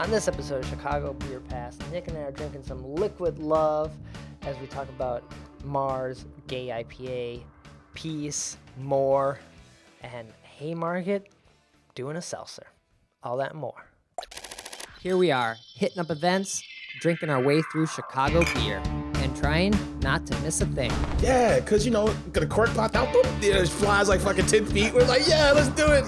On this episode of Chicago Beer Pass, Nick and I are drinking some liquid love as we talk about Marz, Gay IPA, Peace, More, and Haymarket doing a seltzer. All that and more. Here we are, hitting up events, drinking our way through Chicago beer, and trying not to miss a thing. Yeah, because, get a cork popped out, boom, it flies like fucking 10 feet. We're like, yeah, let's do it.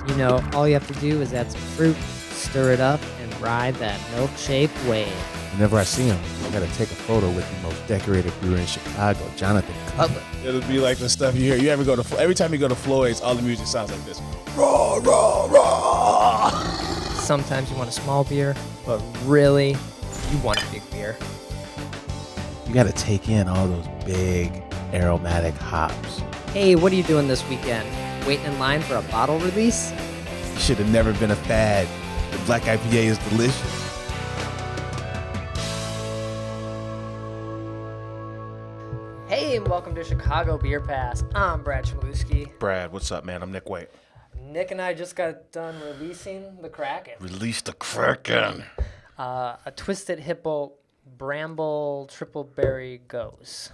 All you have to do is add some fruit, stir it up, and ride that milkshake wave. Whenever I see him, I gotta take a photo with the most decorated brewer in Chicago, Jonathan Cutler. It'll be like the stuff you hear. You ever go to every time you go to Floyd's, all the music sounds like this. Raw, raw, raw. Sometimes you want a small beer, but really, you want a big beer. You gotta take in all those big aromatic hops. Hey, what are you doing this weekend? Waiting in line for a bottle release? You should have never been a fad. The Black IPA is delicious. Hey, and welcome to Chicago Beer Pass. I'm Brad Chmielewski. Brad, what's up, man? I'm Nik White. Nick and I just got done releasing the Kraken. Release the Kraken. A Twisted Hippo Bramble Triple Berry Goes.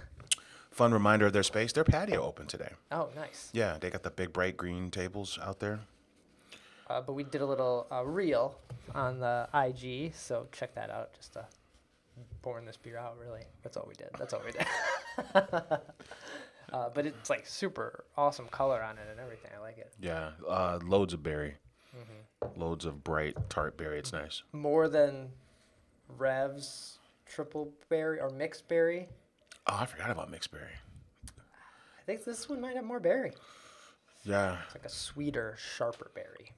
Fun reminder of their space. Their patio open today. Oh, nice. Yeah, they got the big bright green tables out there. But we did a little reel on the IG, so check that out. Just pouring this beer out, really. That's all we did. But it's like super awesome color on it and everything. I like it. Yeah, loads of berry. Mm-hmm. Loads of bright, tart berry. It's nice. More than Rev's triple berry or mixed berry. Oh, I forgot about mixed berry. I think this one might have more berry. Yeah. It's like a sweeter, sharper berry.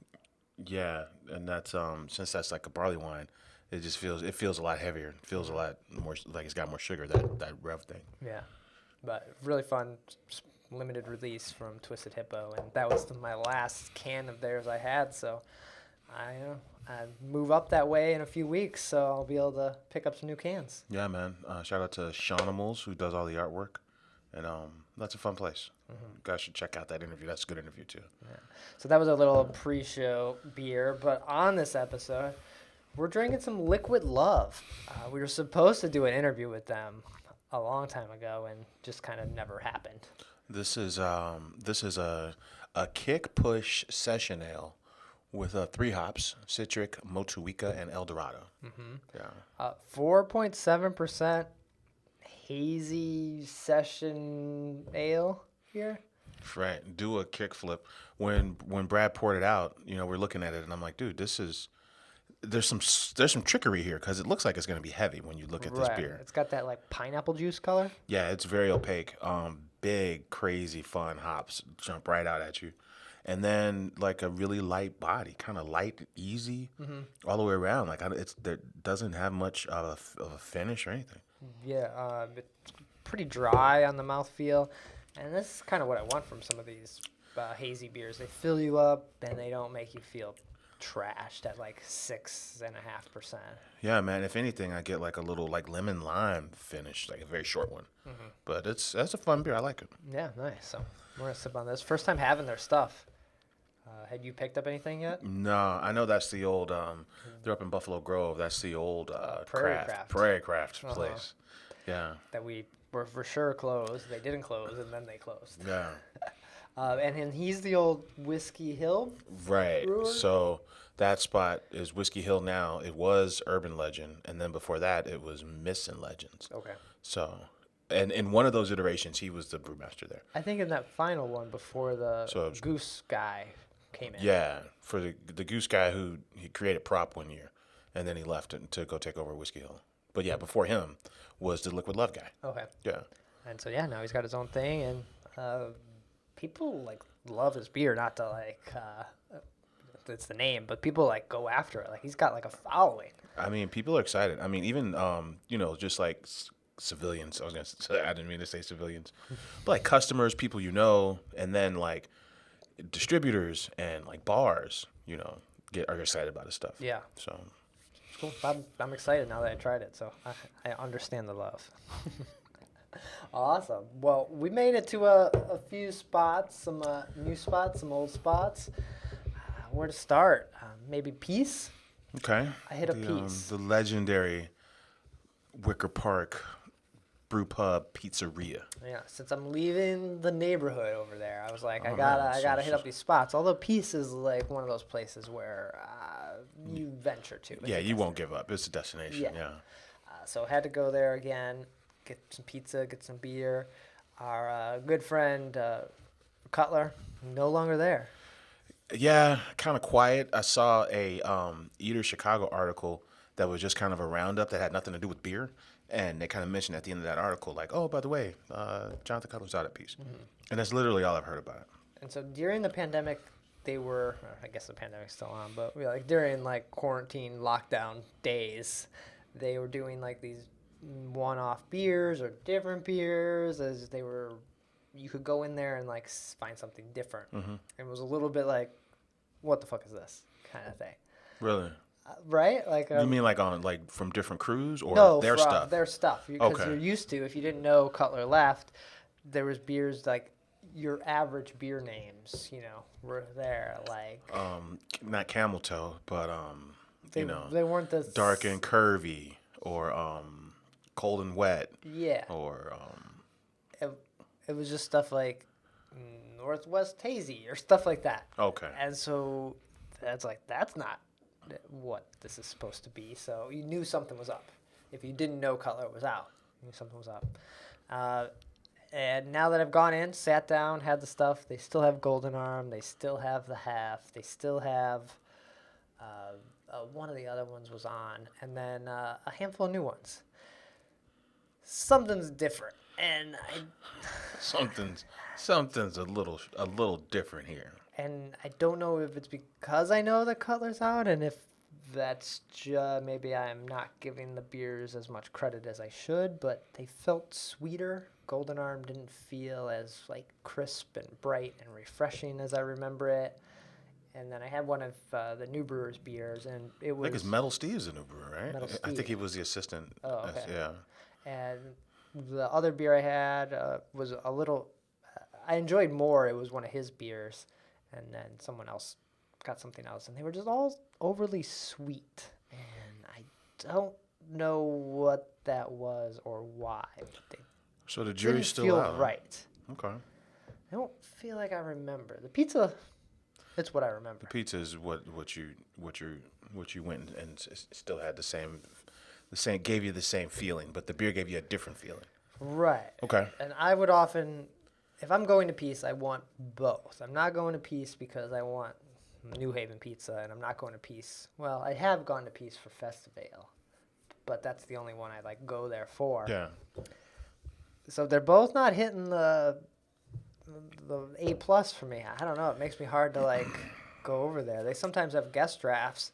Yeah, and that's since that's like a barley wine, it feels a lot heavier. It feels a lot more like it's got more sugar, that Rev thing. Yeah, but really fun limited release from Twisted Hippo, and that was my last can of theirs I had. So I move up that way in a few weeks, so I'll be able to pick up some new cans. Yeah, man. Shout out to Shawnimals, who does all the artwork, and that's a fun place. Mm-hmm. You guys should check out that interview. That's a good interview too. Yeah. So that was a little pre-show beer, but on this episode, we're drinking some Liquid Love. We were supposed to do an interview with them a long time ago, and just kind of never happened. This is a kick push session ale with 3 hops: Citric, Motueka, and Eldorado. Mm-hmm. Yeah. 4.7% hazy session ale here. Right. Do a kickflip. When Brad poured it out, we're looking at it, and I'm like, dude, there's some trickery here because it looks like it's going to be heavy when you look at this beer. It's got that like pineapple juice color. Yeah, it's very opaque. Big, crazy, fun hops jump right out at you. And then like a really light body, kind of light, easy, all the way around. Like it doesn't have much of a finish or anything. Yeah, it's pretty dry on the mouthfeel. And this is kind of what I want from some of these hazy beers. They fill you up and they don't make you feel trashed at like 6.5%. Yeah, man. If anything, I get like a little like lemon lime finish, like a very short one. Mm-hmm. But that's a fun beer. I like it. Yeah, nice. So we're gonna sip on this. First time having their stuff. Had you picked up anything yet? No, I know that's the old. They're up in Buffalo Grove. That's the old Prairie Craft place. Yeah. That we were for sure closed. They didn't close, and then they closed. Yeah. And he's the old Whiskey Hill. Right. brewer? So that spot is Whiskey Hill now. It was Urban Legend, and then before that, it was Missin' Legends. Okay. So, and in one of those iterations, he was the brewmaster there. I think in that final one before the Goose guy came in. Yeah, for the Goose guy he created Prop one year, and then he left to go take over Whiskey Hill. But yeah, before him was the Liquid Love guy. Okay. Yeah. And so now he's got his own thing, and people like love his beer. Not to like, it's the name, but people like go after it. Like he's got like a following. I mean, people are excited. I mean, even just like civilians. I didn't mean to say civilians, but like customers, people and then like distributors and like bars, are excited about his stuff. Yeah. So it's cool. I'm excited now that I tried it, so I understand the love. Awesome. Well, we made it to a few spots, some new spots, some old spots. Where to start? Maybe Peace? Okay. I hit a piece. The legendary Wicker Park Brew Pub Pizzeria. Yeah, since I'm leaving the neighborhood over there, I was like, Oh, I man. gotta hit up these spots. Although Peace is like one of those places where you venture to. Yeah, you won't give up. It's a destination. Yeah. So had to go there again, get some pizza, get some beer. Our good friend Cutler, no longer there. Yeah, kind of quiet. I saw a Eater Chicago article that was just kind of a roundup that had nothing to do with beer. And they kind of mentioned at the end of that article, like, oh, by the way, Jonathan Cutler's out at Peace. And that's literally all I've heard about it. And so during the pandemic, they were, I guess the pandemic's still on, but like during like quarantine lockdown days, they were doing like these one-off beers or different beers as they were, you could go in there and like find something different. And it was a little bit like, what the fuck is this kind of thing. Really? Right? Like You mean like on like from different crews or no, their from stuff? their stuff. Because Okay. you're used to, if you didn't know Cutler left, there was beers like your average beer names, you know, were there. Like Not Camel Toe, but they, they weren't the Dark and Curvy or Cold and Wet. Yeah. Or It was just stuff like Northwest Hazy or stuff like that. Okay. And so that's like, that's not what this is supposed to be. So you knew something was up. If you didn't know Cutler was out, you knew something was up. And now that I've gone in, sat down, had the stuff, they still have Golden Arm, they still have the Half, they still have one of the other ones was on, and then a handful of new ones. Something's different, and something's a little different here. And I don't know if it's because I know that Cutler's out, and if that's just maybe I'm not giving the beers as much credit as I should, but they felt sweeter. Golden Arm didn't feel as like crisp and bright and refreshing as I remember it. And then I had one of the new brewer's beers, and it was. I think it's Metal Steve's a new brewer, right? Metal I think Steve. he was the assistant. Oh, okay. Yeah. And the other beer I had was a little. I enjoyed more. It was one of his beers, and then someone else got something else, and they were just all overly sweet, and I don't know what that was or why. They So the jury's didn't still feel out. right. Okay. I don't feel like I remember the pizza. It's what I remember. The pizza is what you went and still had the same gave you the same feeling, but the beer gave you a different feeling. Right. Okay. And I would often, if I'm going to Peace, I want both. I'm not going to Peace because I want New Haven pizza, and I'm not going to Peace. Well, I have gone to Peace for Festival, but that's the only one I like go there for. Yeah. So they're both not hitting the A+ for me. I don't know. It makes me hard to like go over there. They sometimes have guest drafts.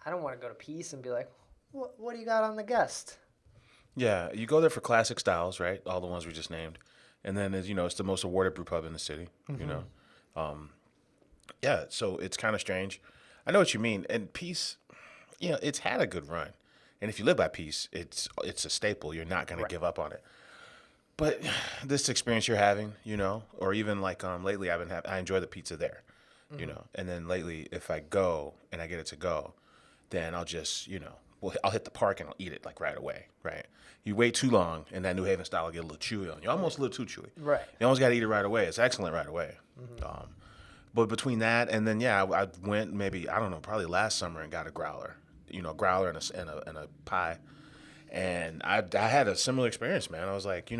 I don't want to go to Peace and be like, what do you got on the guest? Yeah, you go there for classic styles, right? All the ones we just named, and then as it's the most awarded brew pub in the city. Yeah, so it's kind of strange. I know what you mean. And Peace, it's had a good run, and if you live by Peace, it's a staple. You're not going to give up on it. But this experience you're having, or even like lately, I enjoy the pizza there, and then lately, if I go and I get it to go, then I'll just I'll hit the park and I'll eat it like right away, right? You wait too long, and that New Haven style will get a little chewy on you, almost a little too chewy. Right. You almost got to eat it right away. It's excellent right away. But between that and then, I went maybe, I don't know, probably last summer and got a growler, growler and a pie. And I had a similar experience, man. I was like, I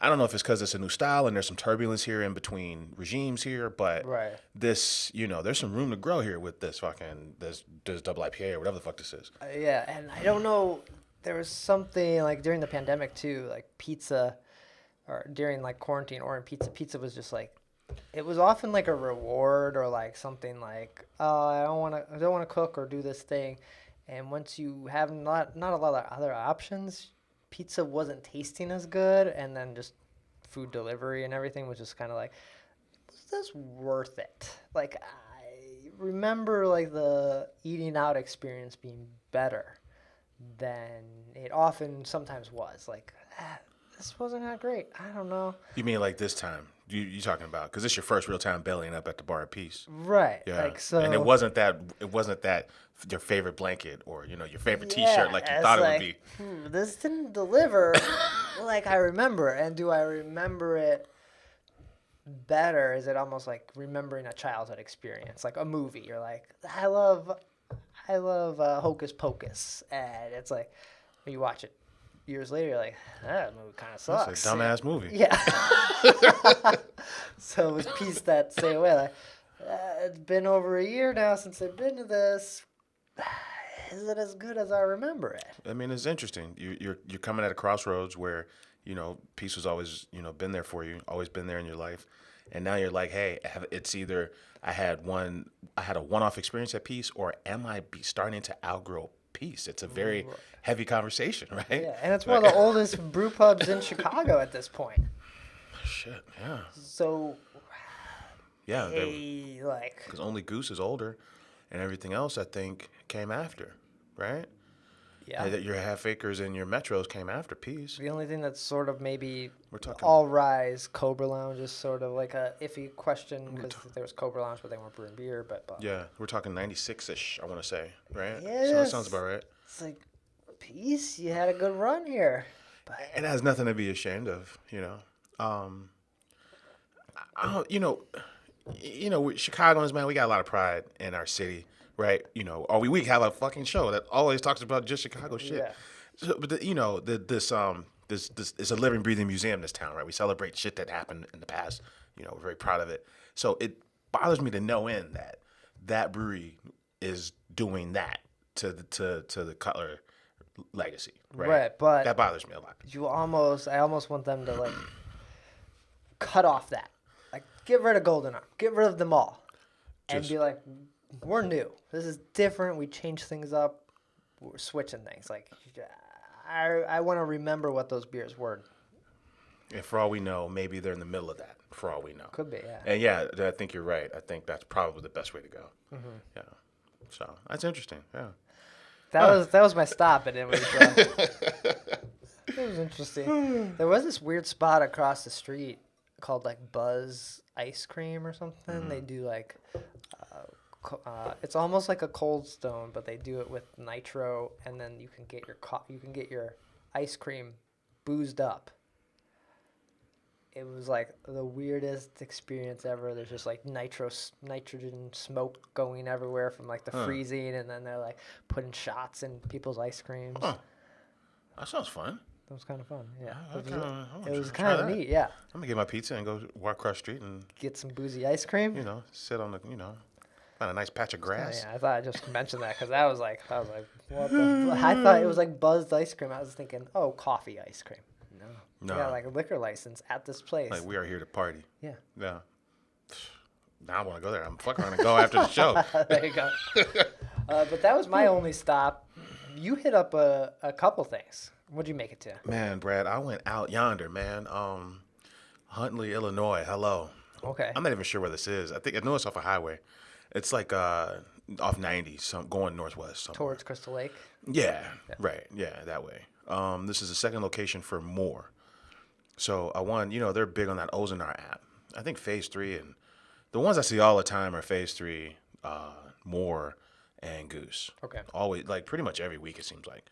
don't know if it's because it's a new style and there's some turbulence here in between regimes here, but Right. this, there's some room to grow here with this double IPA or whatever the fuck this is. Yeah, and I don't know. There was something like during the pandemic too, like pizza, or during like quarantine or in pizza. Pizza was just like, it was often like a reward or like something like, oh, I don't want to cook or do this thing, and once you have not a lot of other options, pizza wasn't tasting as good, and then just food delivery and everything was just kind of like, was this worth it? Like I remember like the eating out experience being better than it often sometimes was. Like this wasn't that great. I don't know. You mean like this time? You talking about? Because it's your first real time bellying up at the bar of peace. Right. Yeah. Like, so. And it wasn't that your favorite blanket or your favorite T-shirt like you thought it would be. This didn't deliver like I remember. And do I remember it better? Is it almost like remembering a childhood experience, like a movie? You're like, I love Hocus Pocus, and it's like you watch it years later, you're like, that movie kind of sucks. It's a dumbass movie. Yeah. So it was Peace that same way. Like, it's been over a year now since I've been to this. Is it as good as I remember it? I mean, it's interesting. You're coming at a crossroads where peace was always been there for you, always been there in your life, and now you're like, hey, it's either I had a one-off experience at peace, or am I starting to outgrow peace? It's a very heavy conversation, right? Yeah, and it's one of the oldest brew pubs in Chicago at this point. Shit, yeah. So, yeah, like, because only Goose is older, and everything else I think came after, right? Yeah. Your Half Acres and your Metros came after Peace. The only thing that's sort of maybe We're talking All Rise, Cobra Lounge is sort of like a iffy question because there was Cobra Lounge, but they weren't brewing beer. But yeah, we're talking 96-ish, I want to say, right? Yeah, So that sounds about right. It's like, Peace, you had a good run here. But It has nothing to be ashamed of, Chicagoans, man, we got a lot of pride in our city, right? We have a fucking show that always talks about just Chicago shit. Yeah. So, but this is a living, breathing museum. This town, right? We celebrate shit that happened in the past. We're very proud of it. So it bothers me to no end that brewery is doing that to the Cutler legacy, right? Right, but that bothers me a lot. I almost want them to like cut off that, like get rid of Golden Arm, get rid of them all, and be like, we're new. This is different. We change things up. We're switching things. Like, I want to remember what those beers were. And for all we know, maybe they're in the middle of that. For all we know, Could be, yeah. And yeah, I think you're right. I think that's probably the best way to go. Mm-hmm. Yeah. So that's interesting. Yeah. That was my stop, and it was it was interesting. There was this weird spot across the street called like Buzz Ice Cream or something. Mm-hmm. They do like it's almost like a Cold Stone, but they do it with nitro, and then you can get your ice cream boozed up. It was like the weirdest experience ever. There's just like nitrogen smoke going everywhere from like the freezing, and then they're like putting shots in people's ice creams. Huh. That sounds fun. That was kind of fun. Yeah, I it was try kind of that. neat. Yeah, I'm gonna get my pizza and go walk across the street and get some boozy ice cream. sit on the find a nice patch of grass. Yeah, I thought I just mentioned that because I was like, what the? I thought it was like buzzed ice cream. I was thinking, oh, coffee ice cream. No. Yeah, like a liquor license at this place. Like, we are here to party. Yeah. Yeah. Now I want to go there. I'm fucking gonna go after the show. There you go. But that was my only stop. You hit up a couple things. What'd you make it to? Man, Brad, I went out yonder, man. Huntley, Illinois. Hello. Okay. I'm not even sure where this is. I know it's off a highway. It's like off 90, going northwest. Somewhere. Towards Crystal Lake? Yeah, right. Yeah, that way. This is the second location for More. So I won, they're big on that Ozonar app. I think Phase 3, and the ones I see all the time are Phase 3, More, and Goose. Okay. Always, like pretty much every week it seems like,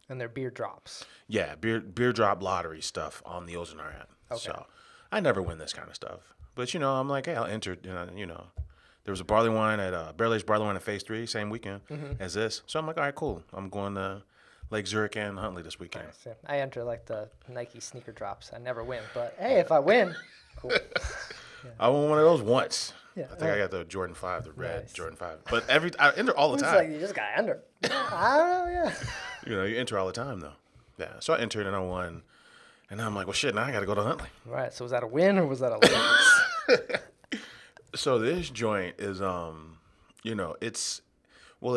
And their beer drops. Yeah, beer drop lottery stuff on the Ozonar app. Okay. So I never win this kind of stuff. But, I'm like, hey, I'll enter, There was a barley wine at barrel-aged barley wine at Phase 3, same weekend as this. So I'm like, all right, cool. I'm going to Lake Zurich and Huntley this weekend. Nice. Yeah. I enter like the Nike sneaker drops. I never win, but hey, if I win, cool. I won one of those once. Yeah. I think I got the Jordan 5, the red Nice. Jordan 5. But I enter all the It's time. like you just got to enter. I don't know, yeah. You enter all the time, though. Yeah. So I entered and I won. And I'm like, well, shit, now I got to go to Huntley. Right. So was that a win or was that a lose? So this joint is, it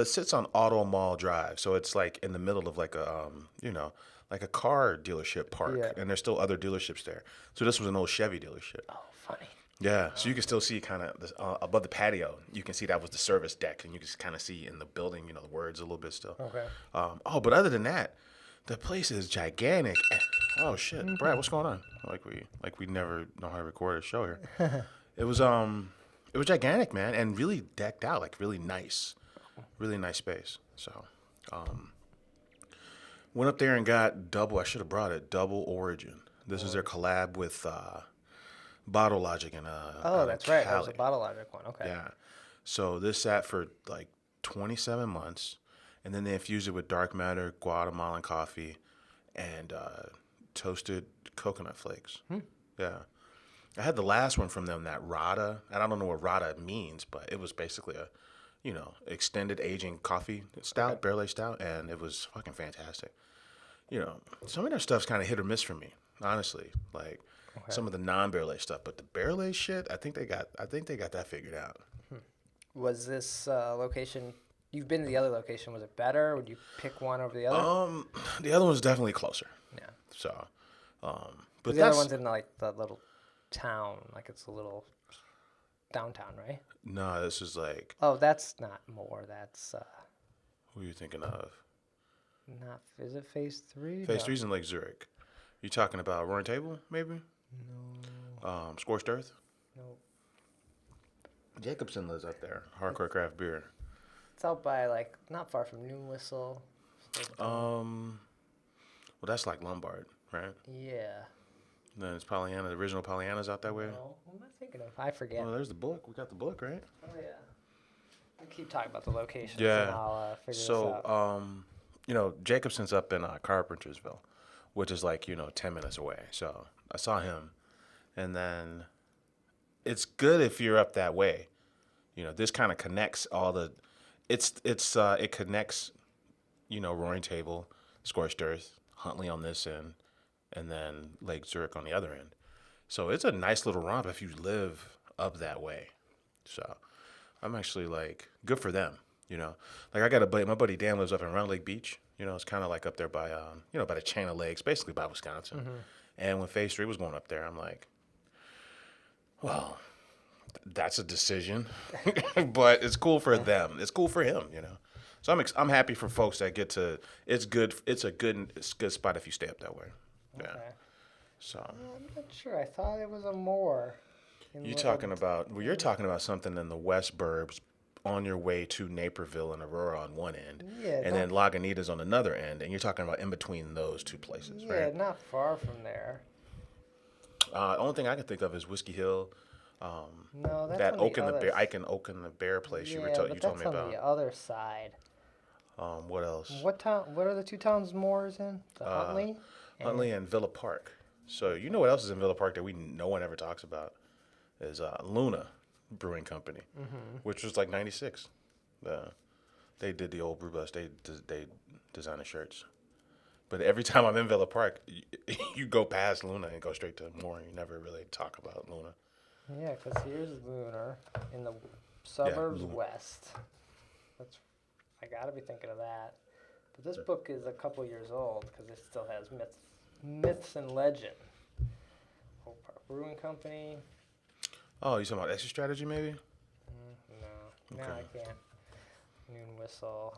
sits on Auto Mall Drive. So it's like in the middle of like a, like a car dealership park. Yeah. And there's still other dealerships there. So this was an old Chevy dealership. Oh, funny. Yeah. So you can still see kind of above the patio, you can see that was the service deck. And you can kind of see in the building, the words a little bit still. Okay. But other than that, the place is gigantic. Oh shit, Brad, what's going on? Like we never know how to record a show here. It was gigantic, man, and really decked out, like really nice space. So, went up there and got double. I should have brought it. Double Origin. This is their collab with Bottle Logic and Oh, that's right. That was a Bottle Logic one. Okay. Yeah. So this sat for like 27 months, and then they infused it with dark matter, Guatemalan coffee, and toasted coconut flakes. Yeah. I had the last one from them, that Rada. And I don't know what Rada means, but it was basically a, extended aging coffee stout, barrel aged stout, and it was fucking fantastic. Some of their stuff's kind of hit or miss for me, honestly. Like some of the non-barrel aged stuff, but the barrel aged shit, I think they got that figured out. Was this location? You've been to the other location. Was it better? Would you pick one over the other? The other one's definitely closer. Yeah. So, but the other one's in like the little town, like it's a little downtown, right? No, this is like. Oh, that's not more. That's. Who are you thinking of? Not. Is it Phase 3? Phase 3's in Lake Zurich. You talking about Roaring Table, maybe? No. Scorched Earth. No. Jacobson lives up there. Hardcore craft beer. It's out by like not far from Noon Whistle. Well, that's like Lombard, right? Yeah. Then it's Pollyanna. The original Pollyanna's out that way. No, what am I thinking of? I forget. Well, there's the book. We got the book, right? Oh yeah. We keep talking about the locations. Yeah. And I'll figure this out. Jacobson's up in Carpentersville, which is like 10 minutes away. So I saw him, and then it's good if you're up that way. This kind of connects all the. It connects, Roaring Table, Scorched Earth, Huntley on this end, and then Lake Zurich on the other end. So it's a nice little romp if you live up that way. So I'm actually like, good for them, Like I got a buddy, my buddy Dan lives up in Round Lake Beach. It's kind of like up there by, by the chain of lakes, basically by Wisconsin. Mm-hmm. And when Phase 3 was going up there, I'm like, well, that's a decision, but it's cool for them. It's cool for him, So I'm happy for folks that get to. It's good. It's a good spot if you stay up that way. Yeah. Okay. So. I'm not sure. I thought it was a more. You're talking about something in the West Burbs, on your way to Naperville and Aurora on one end, and then Lagunitas on another end, and you're talking about in between those two places, right? Yeah, not far from there. Only thing I can think of is Whiskey Hill. No, that's that on Oak the and the other Bear. Ike and Oak and the Bear place you told me about. That's on the other side. What else? What town? What are the two towns Moore's in? The Huntley and Villa Park. So what else is in Villa Park that no one ever talks about is Luna Brewing Company, which was like '96. They did the old brew bus. They design the shirts. But every time I'm in Villa Park, you go past Luna and go straight to Moore. You never really talk about Luna. Yeah, because here's Lunar in the suburbs west. I gotta be thinking of that. But this book is a couple years old because it still has myths and legend. Oak Park Brewing Company. Oh, you talking about Exit Strategy, maybe? No, I can't. Noon Whistle.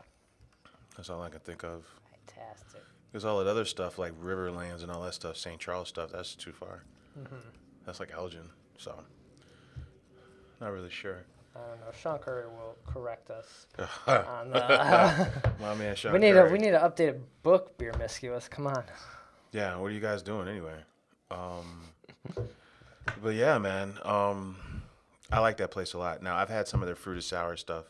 That's all I can think of. Fantastic. Because all that other stuff, like Riverlands and all that stuff, St. Charles stuff, that's too far. That's like Elgin, so not really sure. I don't know. Sean Curry will correct us on my man Sean we need an updated book, Beer Miscuous. Come on. Yeah, what are you guys doing anyway? But yeah, man, I like that place a lot. Now, I've had some of their fruited sour stuff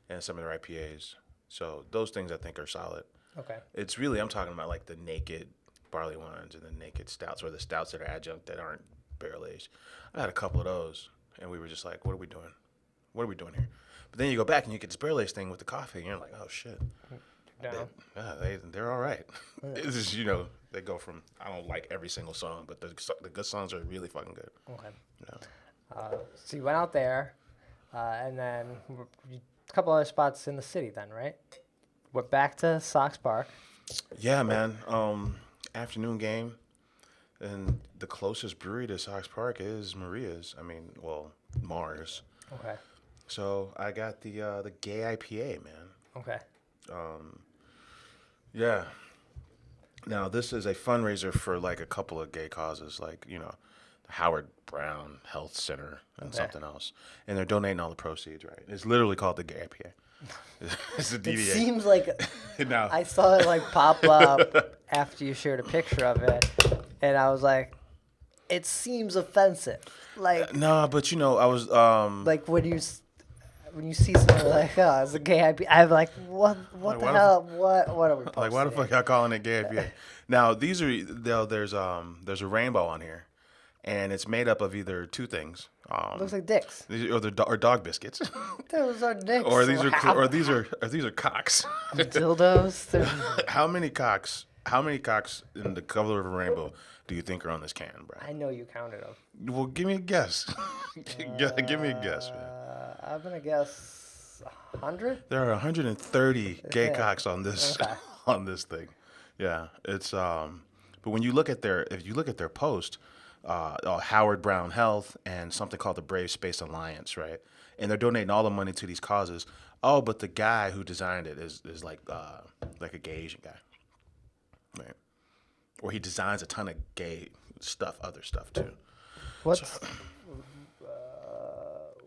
and some of their IPAs. So those things I think are solid. Okay. It's really, I'm talking about like the naked barley wines and the naked stouts, or the stouts that are adjunct that aren't barrel aged. I had a couple of those, and we were just like, what are we doing? What are we doing here? But then you go back and you get this barrel aged thing with the coffee, and you're like, oh shit. They're all right. It's just, they go from, I don't like every single song, but the good songs are really fucking good. Okay. So you went out there, and then a couple other spots in the city then, right? Went back to Sox Park. Yeah, man. Afternoon game, and the closest brewery to Sox Park is Maria's. Marz. Okay. So I got the Gay IPA, man. Okay. Yeah. Now, this is a fundraiser for like a couple of gay causes, like, the Howard Brown Health Center and something else. And they're donating all the proceeds, right? It's literally called the Gay IPA. It's a DDA. It seems like Now, I saw it like pop up after you shared a picture of it, and I was like, it seems offensive. Like no, but I was like when you see someone like, oh, it's a gay IPA, I'm like, what Like, the why the hell? What are we posting? like, why the fuck y'all calling it Gay IPA? Now, there's a rainbow on here, and it's made up of either two things. Looks like dicks. Or dog biscuits. Those are dicks. or these are cocks. dildos. They're- How many cocks in the color of a rainbow do you think are on this can, bro? I know you counted them. Well, give me a guess. Give me a guess, man. I'm gonna guess 100. There are 130 gay Yeah. cocks on this Okay. on this thing. Yeah, it's but when you look at their post, Howard Brown Health and something called the Brave Space Alliance, right? And they're donating all the money to these causes. Oh, but the guy who designed it is like a gay Asian guy, right? Or he designs a ton of gay stuff, other stuff too.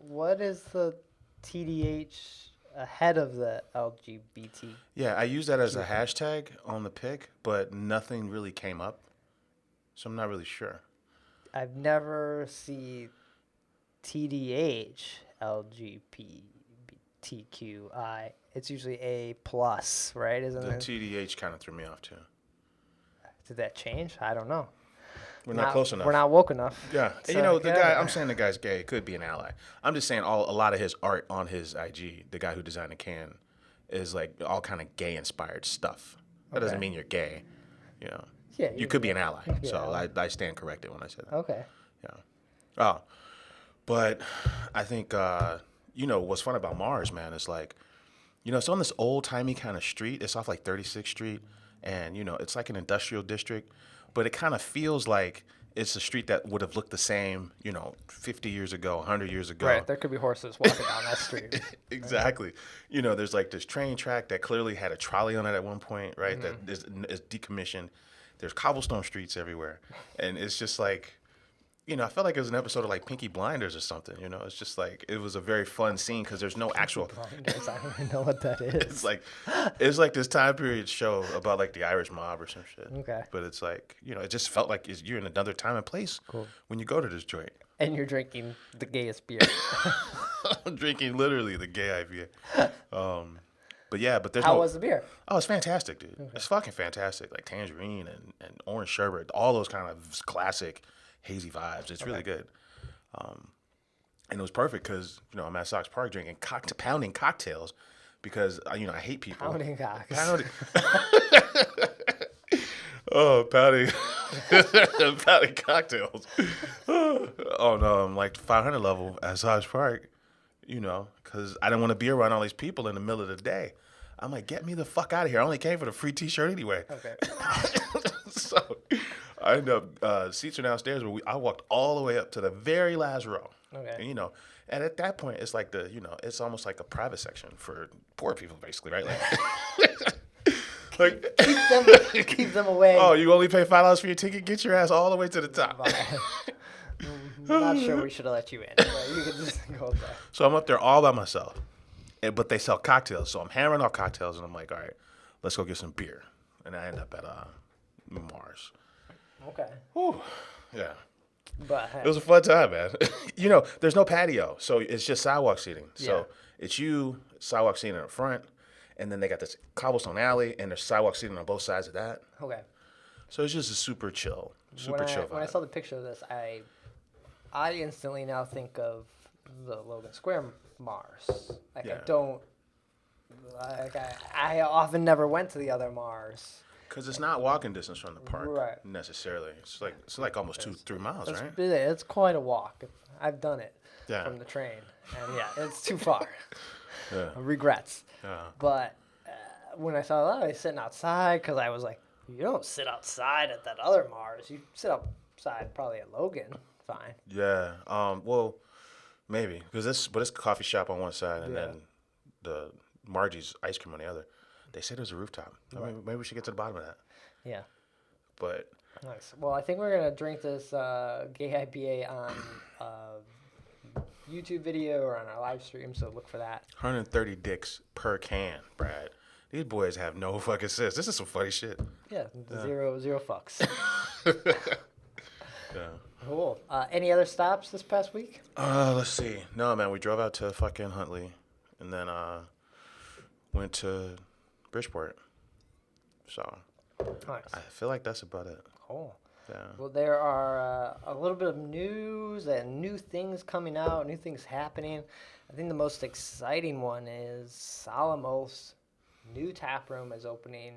What is the TDH ahead of the LGBT? Yeah, I use that as a hashtag on the pic, but nothing really came up, so I'm not really sure. I've never seen TDH LGBTQI. It's usually A plus, right? Isn't The it? TDH kind of threw me off too. Did that change? I don't know. We're not close enough. We're not woke enough. Yeah, So, and the yeah. guy. I'm saying the guy's gay. Could be an ally. I'm just saying a lot of his art on his IG. The guy who designed the can is like all kind of gay inspired stuff. That doesn't Okay. mean you're gay. Yeah, You could be an ally. be So an ally. I stand corrected when I said that. Okay. Yeah. Oh, but I think what's fun about Marz, man, is like, it's on this old timey kind of street. It's off like 36th Street, and it's like an industrial district, but it kind of feels like it's a street that would have looked the same, 50 years ago, 100 years ago. Right. There could be horses walking down that street. Exactly. There's like this train track that clearly had a trolley on it at one point, right? Mm-hmm. That is decommissioned. There's cobblestone streets everywhere, and it's just like, I felt like it was an episode of like Pinky Blinders or something. It's just like it was a very fun scene because there's no actual. Blinders, I don't even know what that is. It's like this time period show about like the Irish mob or some shit. Okay. But it's like it just felt like you're in another time and place when you go to this joint. And you're drinking the gayest beer. I'm drinking literally the Gay IPA. But there's How no. was the beer? Oh, it's fantastic, dude. Okay. It's fucking fantastic. Like tangerine and orange sherbet, all those kind of classic hazy vibes. It's really good. And it was perfect because, I'm at Sox Park drinking pounding cocktails because, I hate people. Pounding cocks. Pounding. Pounding cocktails. Oh, no, I'm like 500 level at Sox Park, because I didn't want to be around all these people in the middle of the day. I'm like, get me the fuck out of here. I only came for the free T-shirt anyway. Okay. So I ended up, seats are downstairs, but I walked all the way up to the very last row. Okay. And, and at that point, it's like it's almost like a private section for poor people, basically, right? Like, Keep them away. oh, you only pay $5 for your ticket? Get your ass all the way to the top. I'm not sure we should have let you in. But you can just go up there. So I'm up there all by myself, but they sell cocktails. So I'm hammering off cocktails, and I'm like, all right, let's go get some beer. And I end up at Marz. Okay. Whew. Yeah. But It was a fun time, man. There's no patio, so it's just sidewalk seating. So it's sidewalk seating in the front, and then they got this cobblestone alley, and there's sidewalk seating on both sides of that. okay. So it's just a super chill When vibe. I saw the picture of this, I instantly now think of the Logan Square Mars. Like Yeah. I don't. Like I often never went to the other Mars. Because it's not walking distance from the park Right. necessarily. It's like almost 2-3 miles, right? It's quite a walk. I've done it Yeah. from the train, and it's too far. Yeah. Regrets. Yeah. But when I saw that, I was sitting outside because I was like, you don't sit outside at that other Mars. You sit outside probably at Logan. Fine. Yeah. Well, maybe because it's a coffee shop on one side and then the Margie's ice cream on the other. They say there's a rooftop. I mean, maybe we should get to the bottom of that. Yeah. but Nice. Well, I think we're gonna drink this Gay IPA on YouTube video or on our live stream. So look for that. 130 dicks per can, Brad. These boys have no fucking sense. This is some funny shit. Yeah, zero fucks. Yeah. Cool. Any other stops this past week? Let's see. No, man, we drove out to fucking Huntley, and then went to Bridgeport. So Nice. I feel like that's about it. Cool. Yeah. Well, there are a little bit of news and new things coming out, new things happening. I think the most exciting one is Solemn Oath's new tap room is opening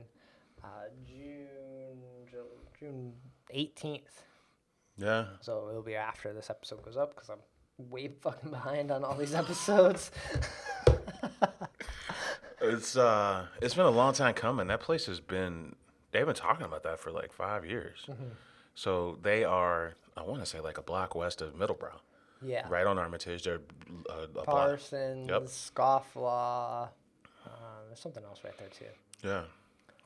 June 18th. Yeah. So it'll be after this episode goes up because I'm way fucking behind on all these episodes. It's been a long time coming. That place they've been talking about that for like 5 years. Mm-hmm. So they are, I want to say like a block west of Middleborough. Yeah. Right on Armitage. They're a block. Parsons, Yep. Scofflaw. There's something else right there too. Yeah.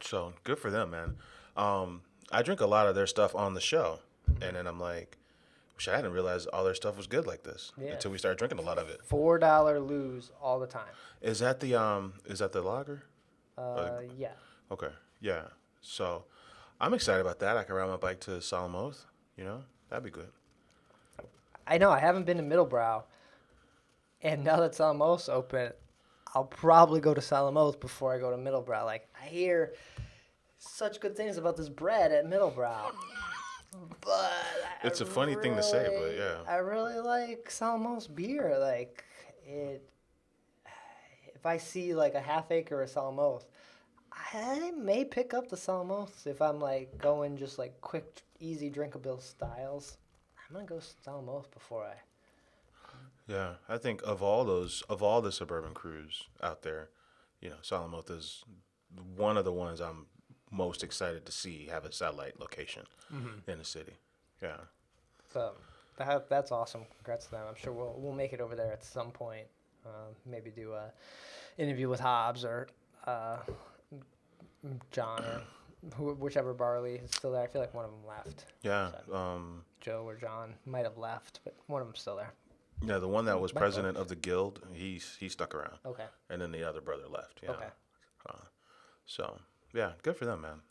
So good for them, man. I drink a lot of their stuff on the show. And then I'm like, shit, I didn't realize all their stuff was good like this until we started drinking a lot of it. $4 lose all the time. Is that the lager? Yeah. Okay. Yeah. So I'm excited about that. I can ride my bike to Solemn Oath. You know, that'd be good. I know. I haven't been to Middleborough, and now that Solemn Oath's open, I'll probably go to Solemn Oath before I go to Middleborough. Like, I hear such good things about this bread at Middleborough. But It's a funny thing to say, but yeah. I really like Solemn Oath's beer. Like, if I see like a half acre of Solemn Oath, I may pick up the Solemn Oath if I'm like going just like quick, easy drinkable styles. I'm gonna go Solemn Oath before I. Yeah, I think of all the suburban crews out there, you know, Solemn Oath is one of the ones I'm most excited to see have a satellite location in the city. Yeah. So that's awesome. Congrats to them. I'm sure we'll make it over there at some point. Maybe do a interview with Hobbs or John or whichever Barley is still there. I feel like one of them left. Yeah. So, Joe or John might have left, but one of them's still there. Yeah, the one that was president of the guild, he stuck around. Okay. And then the other brother left. Yeah. Okay. So yeah, good for them, man.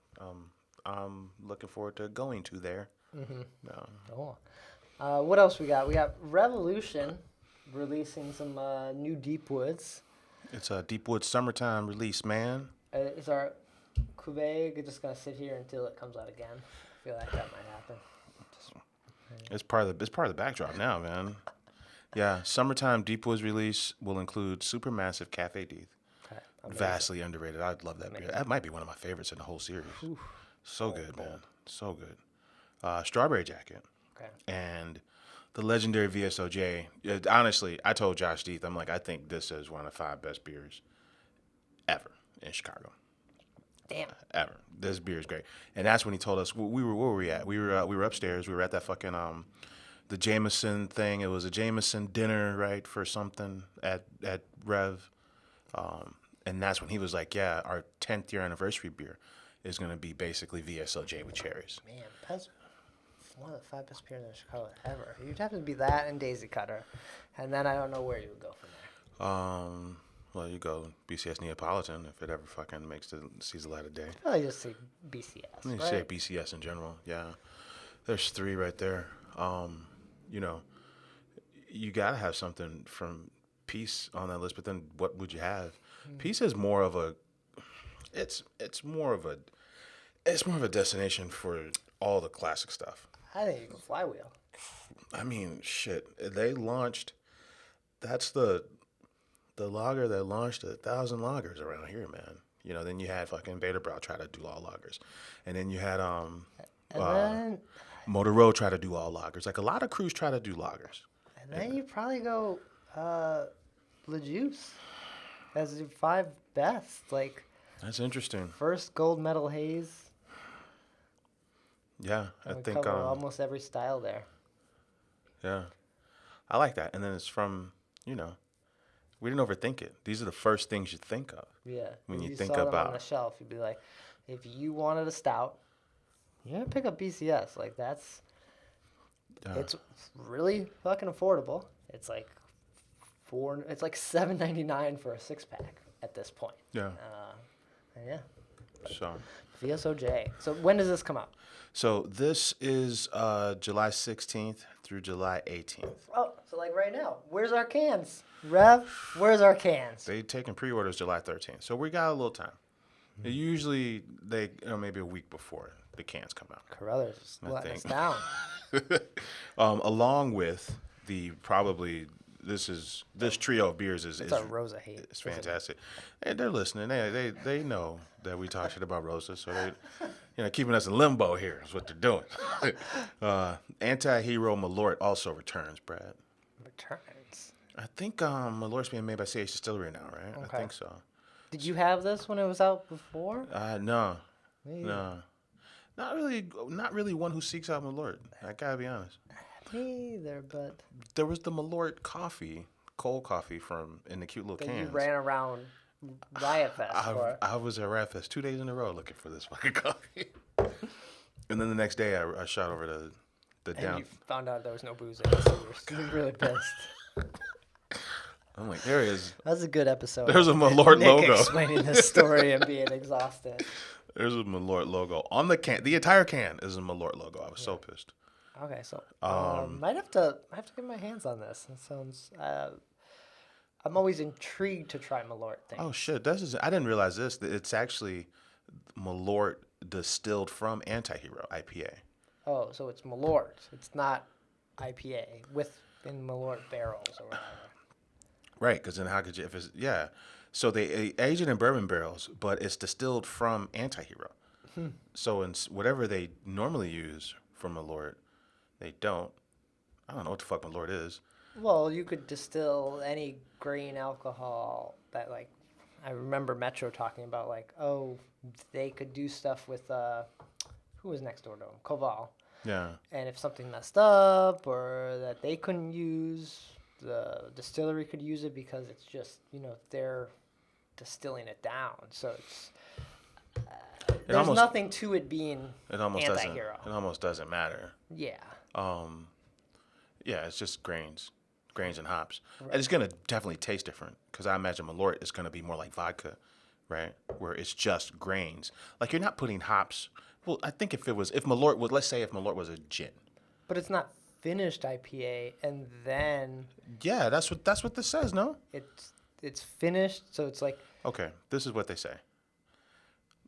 I'm looking forward to going to there. Mm-hmm. Yeah. Cool. What else we got? We got Revolution releasing some new Deep Woods. It's a Deepwood summertime release, man. Is our cuvee just gonna sit here until it comes out again? I feel like that might happen. It's part of the backdrop now, man. Yeah, summertime Deepwoods release will include Supermassive Cafe Deeth. Okay, Vastly underrated. I love that beer. That might be one of my favorites in the whole series. Oof. So good, man. So good. Strawberry Jacket. Okay. And the legendary VSOJ. Honestly, I told Josh Deeth, I'm like, I think this is one of the 5 best beers ever in Chicago. Damn. Ever. This beer is great. And that's when he told us, where were we at? We were upstairs. We were at that fucking, the Jameson thing. It was a Jameson dinner, right, for something at Rev. And that's when he was like, yeah, our 10th year anniversary beer is going to be basically VSOJ with cherries. Man, that's one of the 5 best beers in Chicago ever. You'd have to be that and Daisy Cutter, and then I don't know where you would go from there. Well, you go BCS Neapolitan if it ever fucking sees the light of day. Probably just say BCS. You Right? say BCS in general, yeah. There's 3 right there. You know, you gotta have something from Peace on that list, but then what would you have? Peace is more of a, it's more of a destination for all the classic stuff. I think you go Flywheel. I mean, shit. They launched. That's the lager that launched 1,000 lagers around here, man. You know, then you had fucking Beta Brow try to do all lagers, and then you had then Motor Road try to do all lagers. Like a lot of crews try to do lagers. And then you probably go Le Juice as your 5 best. Like, That's interesting. first gold medal haze. Yeah, I We think. cover almost every style there. Yeah, I like that. And then it's from, you know, we didn't overthink it. These are the first things you think of. Yeah. When If you think saw them about- on the shelf, you'd be like, if you wanted a stout, You gotta pick up BCS. Like that's Yeah. it's really fucking affordable. It's like $7.99 for a 6-pack at this point. Yeah. And yeah. So. VSOJ. So when does this come out? So this is July 16th through July 18th. Oh, so like right now. Where's our cans? Rev, where's our cans? They taking pre-orders July 13th, so we got a little time. Usually they maybe a week before the cans come out. Carruthers is I letting us think. down. Along with the this trio of beers is It's our Rosa hate. it's fantastic, and they're listening. They know that we talk shit about Rosa, so they keeping us in limbo here is what they're doing. Anti-Hero Malort also returns, Brad. Returns. I think Malort's being made by CH Distillery now, right? Okay. I think so. Did you have this when it was out before? No. Me No. Not really one who seeks out Malort. I gotta be honest. Me either, but There was the Malort coffee, cold coffee in the cute little that cans. you ran around Riot Fest for. I was at Riot Fest 2 days in a row looking for this fucking coffee. And then the next day I shot over to the And down. you found out there was no booze in it, so you were really pissed. I'm like, there is. That was a good episode. There's a Malort Nick logo. explaining this story and being exhausted. There's a Malort logo on the can. The entire can is a Malort logo. I was so pissed. Okay, so might have to get my hands on this. It sounds. I'm always intrigued to try Malort things. Oh shit! I didn't realize this. That it's actually Malort distilled from Anti-Hero IPA. Oh, so it's Malort. It's not IPA in Malort barrels or whatever. Right, because then how could you if it's So they age it in bourbon barrels, but it's distilled from Anti-Hero. So in whatever they normally use for Malort, they don't. I don't know what the fuck Malort is. Well, you could distill any grain alcohol that, like, I remember Metro talking about, like, they could do stuff with, who was next door to him? Koval. Yeah. And if something messed up or that they couldn't use, the distillery could use it because it's just, they're distilling it down. So it's, there's nothing to it being anti-hero. It almost doesn't matter. Yeah. Yeah, it's just grains and hops. Right. And it's going to definitely taste different because I imagine Malort is going to be more like vodka, right? Where it's just grains. Like you're not putting hops. Well, I think if Malort was a gin. But it's not finished IPA and then. Yeah, that's what this says, no? It's finished, so it's like. Okay, this is what they say.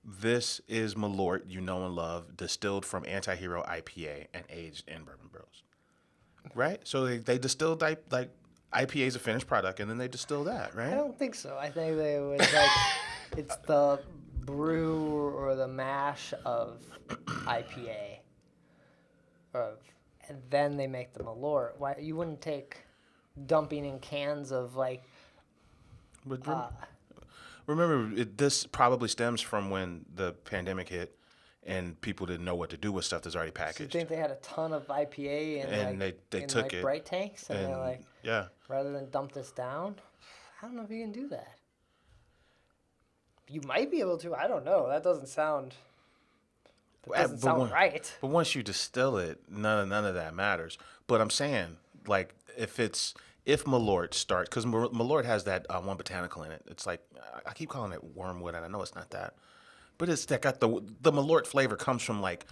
This is Malort you know and love, distilled from Anti-Hero IPA and aged in bourbon barrels. Right? So they distilled like IPA is a finished product, and then they distill that, right? I don't think so. I think they would like it's the brew or the mash of IPA, and then they make the Malort. Why you wouldn't take dumping in cans of like. But remember, this probably stems from when the pandemic hit. And people didn't know what to do with stuff that's already packaged. So you think they had a ton of IPA and they took like it bright tanks, and they're like, yeah, rather than dump this down, I don't know if you can do that. You might be able to. I don't know. That doesn't sound. Right. But once you distill it, none of that matters. But I'm saying, like, if Malort starts, because Malort has that one botanical in it. It's like I keep calling it wormwood, and I know it's not that. But it's that got the Malort flavor comes from like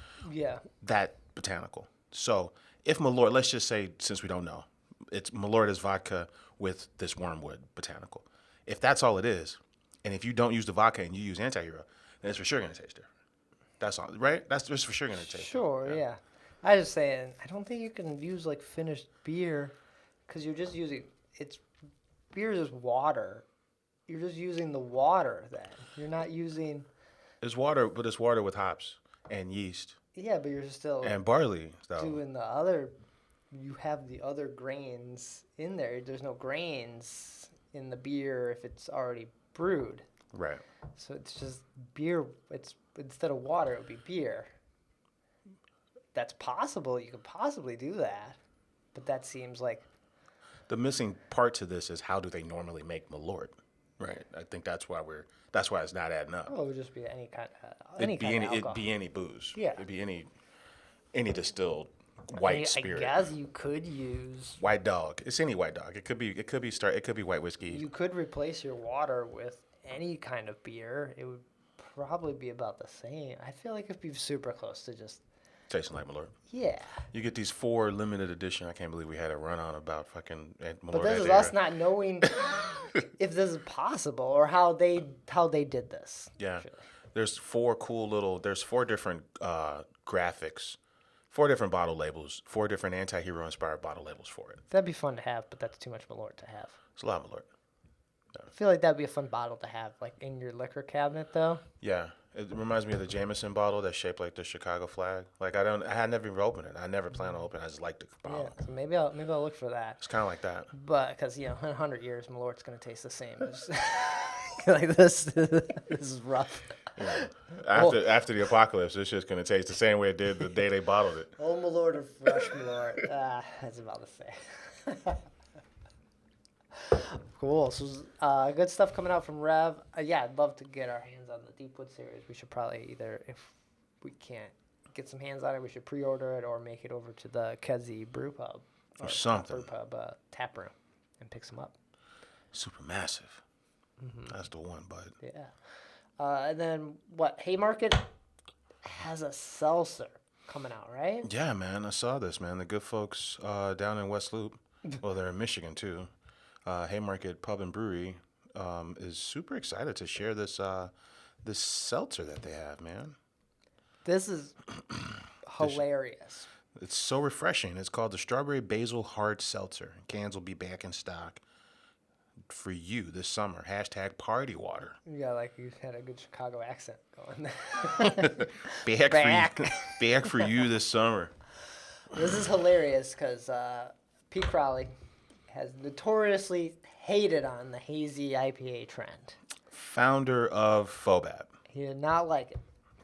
that botanical. So if Malort, let's just say since we don't know, it's Malort is vodka with this wormwood botanical. If that's all it is, and if you don't use the vodka and you use Anti-Hero, then it's for sure gonna taste different. That's all, right? That's just for sure gonna taste. Sure, yeah. I just saying, I don't think you can use like finished beer, because you're just using beer is water. You're just using the water then. You're not using. It's water, but it's water with hops and yeast. Yeah, but you're still and barley. Though. Doing the other. You have the other grains in there. There's no grains in the beer if it's already brewed. Right. So it's just beer. It's instead of water, it would be beer. That's possible. You could possibly do that, but that seems like the missing part to this is how do they normally make Malort? Right. I think that's why it's not adding up. Oh, it would just be any kind of alcohol. It'd be any booze. Yeah. It'd be any any distilled white I spirit. guess you could use. White dog. It's any white dog. It could be white whiskey. You could replace your water with any kind of beer. It would probably be about the same. I feel like it'd be super close to just. Tasting like Malort. Yeah. You get these 4 limited edition. I can't believe we had a run on about fucking Malort. But this is us not knowing if this is possible or how they did this. Yeah. Actually. There's 4 different graphics, 4 different bottle labels, 4 different anti-hero inspired bottle labels for it. That'd be fun to have, but that's too much Malort to have. It's a lot of Malort. I feel like that'd be a fun bottle to have, like in your liquor cabinet, though. Yeah. It reminds me of the Jameson bottle that's shaped like the Chicago flag. Like I had never even opened it. I never plan on opening it. I just like the bottle. Yeah, so maybe I'll look for that. It's kind of like that. But because in 100 years, Malort's gonna taste the same. It's like this. This is rough. Yeah. After the apocalypse, it's just gonna taste the same way it did the day they bottled it. Old Malort or fresh Malort. That's about the same. Cool. So good stuff coming out from Rev. Yeah, I'd love to get our hands on the Deepwood series. We should probably either, if we can't get some hands on it, we should pre-order it or make it over to the Kedzie Brew Pub Or something. Brew Pub tap room and pick some up. Super massive. That's the one, bud. Yeah. And then Haymarket has a seltzer coming out, right? Yeah, man. I saw this, man. The good folks down in West Loop. Well, they're in Michigan too. Haymarket Pub and Brewery is super excited to share this this seltzer that they have, man. This is hilarious. It's so refreshing. It's called the Strawberry Basil Hard Seltzer. Cans will be back in stock for you this summer. # party water. Yeah, like you had a good Chicago accent going. Back for you this summer. This is hilarious because Pete Crowley has notoriously hated on the hazy IPA trend. Founder of Fobab. He did not like it,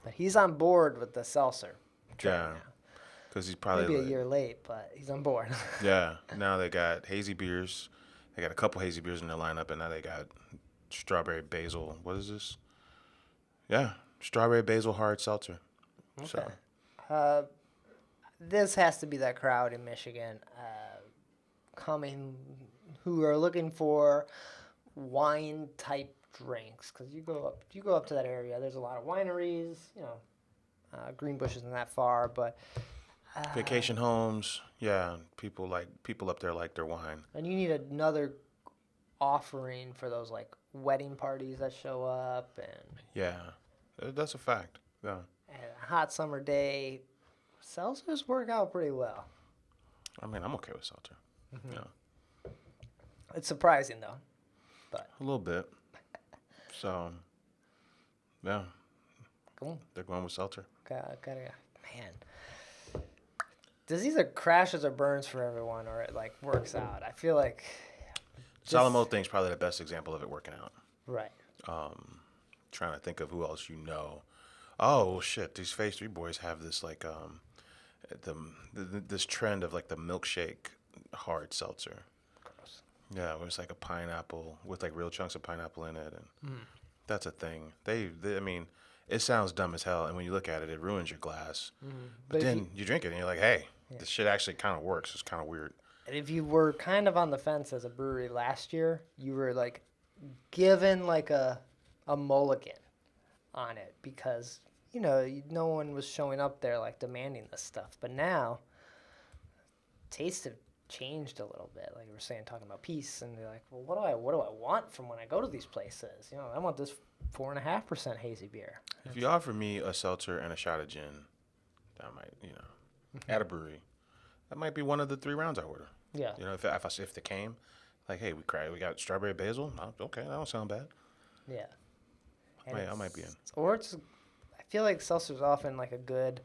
but he's on board with the seltzer trend now. Because he's probably Maybe a year late, but he's on board. Yeah. Now they got hazy beers. They got a couple hazy beers in their lineup, and now they got strawberry basil. What is this? Yeah, strawberry basil hard seltzer. Okay. So This has to be that crowd in Michigan coming who are looking for wine type drinks because you go up to that area. There's a lot of wineries. Greenbush isn't that far, but vacation homes. Yeah, people up there like their wine. and you need another offering for those like wedding parties that show up and Yeah, that's a fact. Yeah. and a hot summer day. Seltzers work out pretty well. I mean, I'm okay with seltzer. Yeah, It's surprising though, but a little bit. So, yeah, cool. they're going with seltzer. Man, this either crashes or burns for everyone, or it like works out. I feel like Salamo thing's probably the best example of it working out. right. Trying to think of who else you know. Oh well, shit! These Phase 3 boys have this like this trend of like the milkshake hard seltzer. Gross. Yeah, where it's like a pineapple with like real chunks of pineapple in it, and that's a thing. They I mean, it sounds dumb as hell, and when you look at it, it ruins your glass. But if then you drink it, and you're like, hey, this shit actually kind of works. It's kind of weird. And if you were kind of on the fence as a brewery last year, you were like given like a mulligan on it because no one was showing up there like demanding this stuff. But now, tastes have changed a little bit. Like we were saying, talking about peace, and they're like, well, what do I want from when I go to these places? I want this 4.5% hazy beer. If you offer me a seltzer and a shot of gin, that might, at a brewery, that might be one of the 3 rounds I order. Yeah. If they came, like, hey, we got strawberry basil. Okay, that don't sound bad. Yeah. I might be in. I feel like seltzer's often like a good.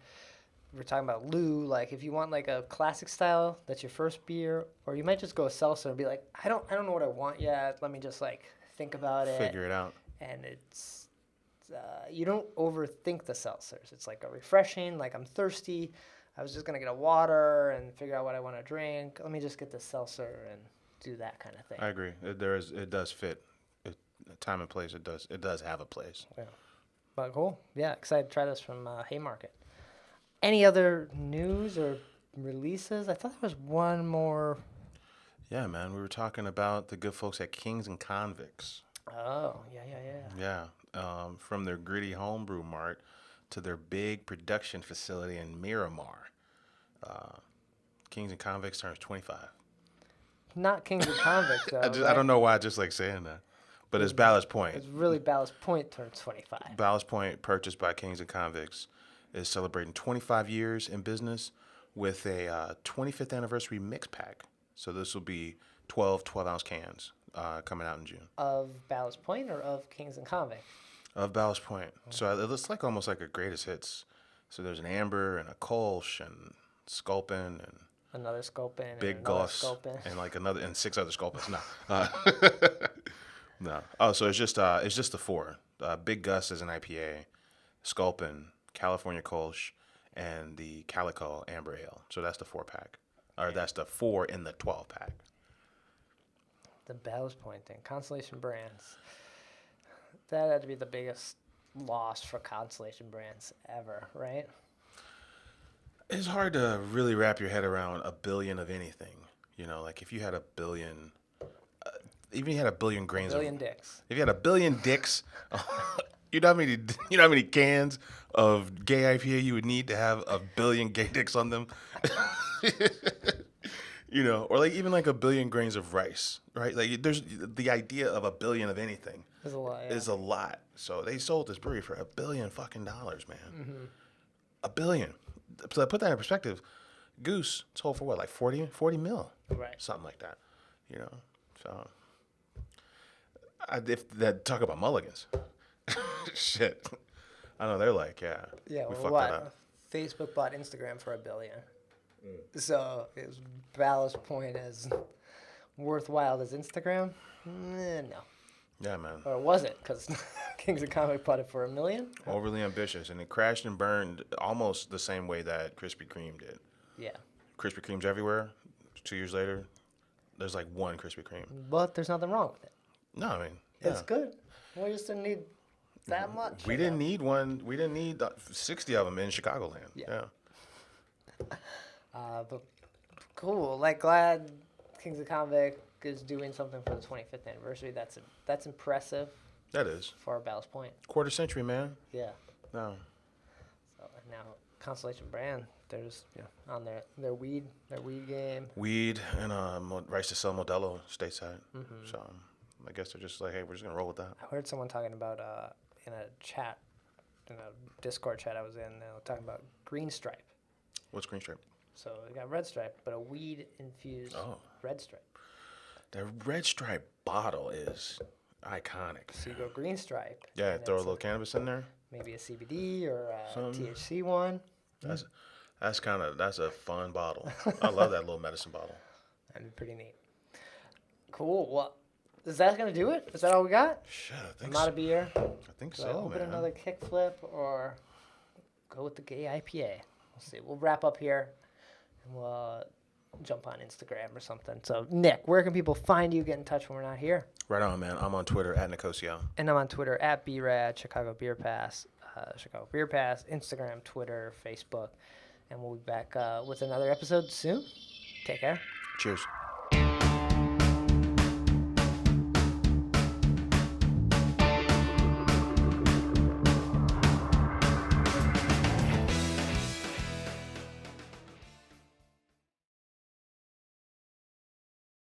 We're talking about Lou. Like if you want like a classic style, that's your first beer, or you might just go seltzer and be like, I don't know what I want yet. Let me just like think about it. Figure it out. And it's you don't overthink the seltzers. It's like a refreshing. Like I'm thirsty. I was just gonna get a water and figure out what I want to drink. Let me just get the seltzer and do that kind of thing. I agree. It does fit. Time and place. It does have a place. Yeah. But cool. Yeah, excited to try this from Haymarket. Any other news or releases? I thought there was one more. Yeah, man. We were talking about the good folks at Kings and Convicts. Oh, yeah. Yeah. From their gritty homebrew mart to their big production facility in Miramar. Kings and Convicts turns 25. Not Kings and Convicts, though. I don't know why I just like saying that. But it's Ballast Point. It's really Ballast Point turns 25. Ballast Point, purchased by Kings and Convicts, is celebrating 25 years in business with a 25th anniversary mix pack. So this will be 12-ounce cans coming out in June. Of Ballast Point or of Kings and Convicts? Of Ballast Point. So it looks like almost like a greatest hits. So there's an Amber and a Kolsch and Sculpin and Another Sculpin. Big and another Gus Sculpin. and like another and 6 other Sculpins. No. No. Oh, so it's just the 4. Big Gus is an IPA, Sculpin, California Kolsch, and the Calico Amber Ale. So that's the 4-pack. Or that's the 4 in the 12-pack. The Ballast Point thing. Constellation Brands. That had to be the biggest loss for Constellation Brands ever, right? It's hard to really wrap your head around a billion of anything. You know, like if you had a billion, even if you had a billion grains Billion dicks. If you had a billion dicks, you know how many cans of gay IPA you would need to have a billion gay dicks on them? You know, or like even like a billion grains of rice, right? Like there's the idea of a billion of anything Is a lot. Yeah. is a lot. So they sold this brewery for $1 billion fucking dollars, man. Mm-hmm. $1 billion. So put that in perspective. Goose sold for what, like 40 mil, Right. something like that. You know, so if that talk about mulligans, shit. I know they're like, yeah, Yeah, we well, fucked what? that up. Facebook bought Instagram for $1 billion. So is Ballast Point as worthwhile as Instagram? No. Yeah, man. Or was it? Because Kings of Comic bought it for $1 million? Overly ambitious, and it crashed and burned almost the same way that Krispy Kreme did. Yeah. Krispy Kreme's everywhere. 2 years later, there's like one Krispy Kreme. But there's nothing wrong with it. No, I mean, yeah. It's good. We just didn't need that much. We didn't need one. We didn't need 60 of them in Chicagoland. Yeah. But cool. Like, glad Kings of Convict is doing something for the 25th anniversary. That's impressive That is. for Ballast Point. Quarter century, man. Yeah. No. So and now Constellation Brand, they're just on their weed game. Weed and rights to sell Modelo stateside. So I guess they're just like, hey, we're just gonna roll with that. I heard someone talking about in a Discord chat I was in, they were talking about Green Stripe. What's Green Stripe? So we got Red Stripe, but a weed infused Red Stripe. The Red Stripe bottle is iconic. So you go Green Stripe. Yeah, and throw a it's little cannabis in there. maybe a CBD or a Something. THC one. That's a fun bottle. I love that little medicine bottle. That'd be pretty neat. Cool. Well, is that gonna do it? Is that all we got? Shit, I think I'm out so. of beer. I think Do I so, open man. another Kickflip or go with the Gay IPA? We'll see. We'll wrap up here and we'll jump on Instagram or something. So, Nick, where can people find you? Get in touch when we're not here. Right on, man. I'm on Twitter at Nicosio. And I'm on Twitter at BRAD, Chicago Beer Pass, Instagram, Twitter, Facebook. And we'll be back with another episode soon. Take care. Cheers.